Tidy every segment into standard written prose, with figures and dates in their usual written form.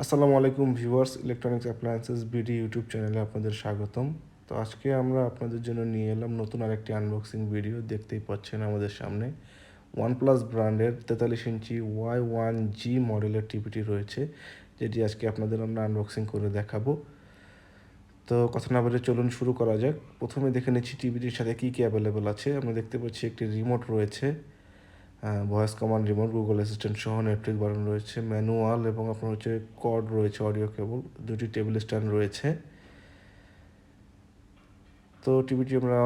আসসালামু আলাইকুম viewers, electronics appliances BD YouTube চ্যানেলে আপনাদের স্বাগতম। তো আজকে আমরা আপনাদের জন্য নিয়ে এলাম নতুন আরেকটি আনবক্সিং ভিডিও। দেখতেই পাচ্ছেন আমাদের সামনে ওয়ানপ্লাস ব্র্যান্ডের 43 ইঞ্চি Y1G মডেলের টিভিটি রয়েছে, যেটি আজকে আপনাদের আমরা আনবক্সিং করে দেখাবো। তো কথা না বলে চলুন শুরু করা যাক। প্রথমে দেখে নিচ্ছি টিভিটির সাথে কী কী অ্যাভেলেবেল আছে। আমরা দেখতে পাচ্ছি একটি রিমোট রয়েছে, voice command remote, Google assistant সহ নেটফ্লিক্স বাটন রয়েছে, ম্যানুয়াল এবং আপনার হচ্ছে কর্ড রয়েছে, অডিও কেবল, দুটি টেবিল স্ট্যান্ড রয়েছে। তো টিভিটি আমরা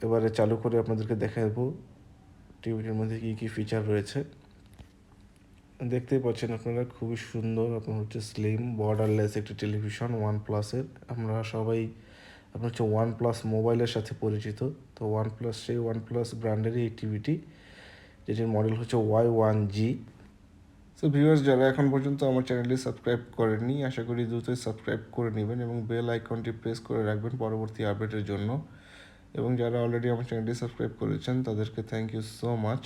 এবারে চালু করে আপনাদেরকে দেখাবো টিভিটির মধ্যে কী কী ফিচার রয়েছে। দেখতেই পাচ্ছেন আপনারা, খুবই সুন্দর আপনার হচ্ছে স্লিম বর্ডারলেস একটি টেলিভিশন ওয়ানপ্লাসের। আমরা সবাই আপনার হচ্ছে ওয়ানপ্লাস মোবাইলের সাথে পরিচিত। তো সেই ওয়ানপ্লাস ব্র্যান্ডেরই এই টিভিটি, যেটির মডেল হচ্ছে Y1G। তো ভিউয়ার্স, যারা এখন পর্যন্ত আমার চ্যানেলটি সাবস্ক্রাইব করেননি, আশা করি দ্রুতই সাবস্ক্রাইব করে নেবেন এবং বেল আইকনটি প্রেস করে রাখবেন পরবর্তী আপডেটের জন্য। এবং যারা অলরেডি আমার চ্যানেলটি সাবস্ক্রাইব করেছেন তাদেরকে থ্যাংক ইউ সো মাচ।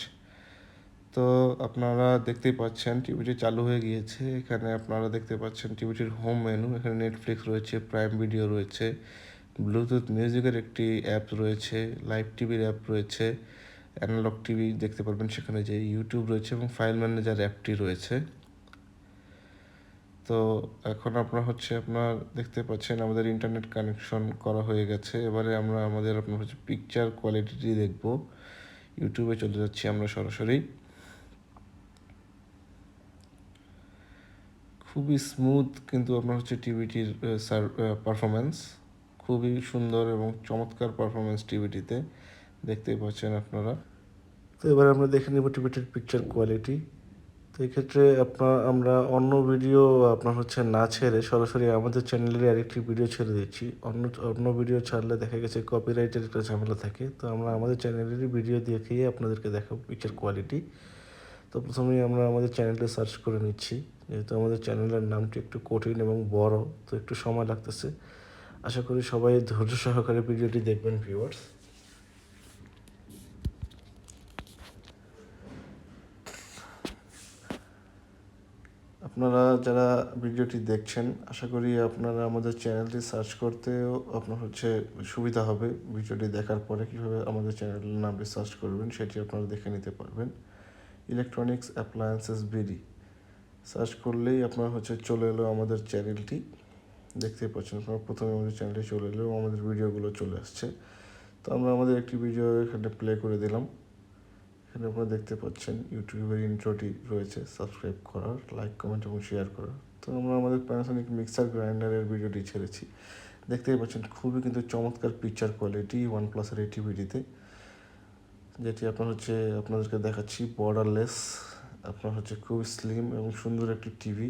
তো আপনারা দেখতেই পাচ্ছেন টিভিটি চালু হয়ে গিয়েছে। এখানে আপনারা দেখতে পাচ্ছেন টিভিটির হোম মেনু। এখানে নেটফ্লিক্স রয়েছে, প্রাইম ভিডিও রয়েছে, ব্লুটুথ মিউজিকের একটি অ্যাপ রয়েছে, লাইভ টিভির অ্যাপ রয়েছে, অ্যানালগ টিভি দেখতে পারবেন সেখানে, যে ইউটিউব রয়েছে এবং ফাইল ম্যানেজার অ্যাপটি রয়েছে। তো এখন আপনার দেখতে পাচ্ছেন আমাদের ইন্টারনেট কানেকশন করা হয়ে গেছে। এবারে আমরা আপনার হচ্ছে পিকচার কোয়ালিটিটি দেখব। ইউটিউবে চলে যাচ্ছি আমরা সরাসরি। খুবই স্মুথ কিন্তু আপনার হচ্ছে টিভিটির পারফরমেন্স খুবই সুন্দর এবং চমৎকার পারফরমেন্স টিভিটিতে দেখতেই পাচ্ছেন আপনারা। তো এবার আমরা দেখে নেব টিভিটির পিকচার কোয়ালিটি। তো এক্ষেত্রে আমরা অন্য ভিডিও আপনার হচ্ছে না ছেড়ে সরাসরি আমাদের চ্যানেলের আরেকটি ভিডিও ছেড়ে দিচ্ছি। অন্য ভিডিও ছাড়লে দেখা গেছে কপিরাইটের একটা ঝামেলা থাকে। তো আমরা আমাদের চ্যানেলেরই ভিডিও দেখিয়ে আপনাদেরকে দেখাবো পিকচার কোয়ালিটি। তো প্রথমেই আমরা আমাদের চ্যানেলটা সার্চ করে নিচ্ছি, যেহেতু আমাদের চ্যানেলের নামটি একটু কঠিন এবং বড়, তো একটু সময় লাগতেছে। আশা করি সবাই ধৈর্য সহকারে ভিডিওটি দেখবেন ভিউয়ার্স। আপনারা যারা ভিডিওটি দেখছেন, আশা করি আপনারা আমাদের চ্যানেলটি সার্চ করতেও আপনার হচ্ছে সুবিধা হবে। ভিডিওটি দেখার পরে কীভাবে আমাদের চ্যানেলের নামটি সার্চ করবেন সেটি আপনারা দেখে নিতে পারবেন। ইলেকট্রনিক্স অ্যাপ্লায়েন্সেস বিডি সার্চ করলেই আপনার হচ্ছে চলে এলো আমাদের চ্যানেলটি। দেখতেই পাচ্ছেন আপনারা, প্রথমে আমাদের চ্যানেলটি চলে এলো, আমাদের ভিডিওগুলো চলে আসছে। তো আমরা আমাদের একটি ভিডিও এখানে প্লে করে দিলাম। এখানে আপনারা দেখতে পাচ্ছেন ইউটিউবের ইন্ট্রোটি রয়েছে, সাবস্ক্রাইব করার, লাইক, কমেন্ট এবং শেয়ার করার। তো আমরা আমাদের প্যানাসোনিক মিক্সার গ্রাইন্ডারের ভিডিওটি ছেড়েছি। দেখতেই পাচ্ছেন খুবই কিন্তু চমৎকার পিকচার কোয়ালিটি ওয়ানপ্লাসের এই টিভিটিতে, যেটি আপনাদেরকে দেখাচ্ছি বর্ডারলেস। আপনার হচ্ছে খুব স্লিম এবং সুন্দর একটি টিভি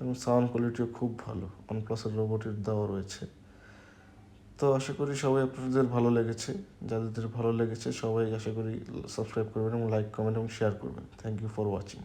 এবং সাউন্ড কোয়ালিটিও খুব ভালো। ওয়ানপ্লাসের রোবটের দেওয়া রয়েছে। তো আশা করি সবাই আপনাদের ভালো লেগেছে। যাদের ভালো লেগেছে সবাই আশা করি সাবস্ক্রাইব করবেন এবং লাইক, কমেন্ট এবং শেয়ার করবেন। Thank you for watching.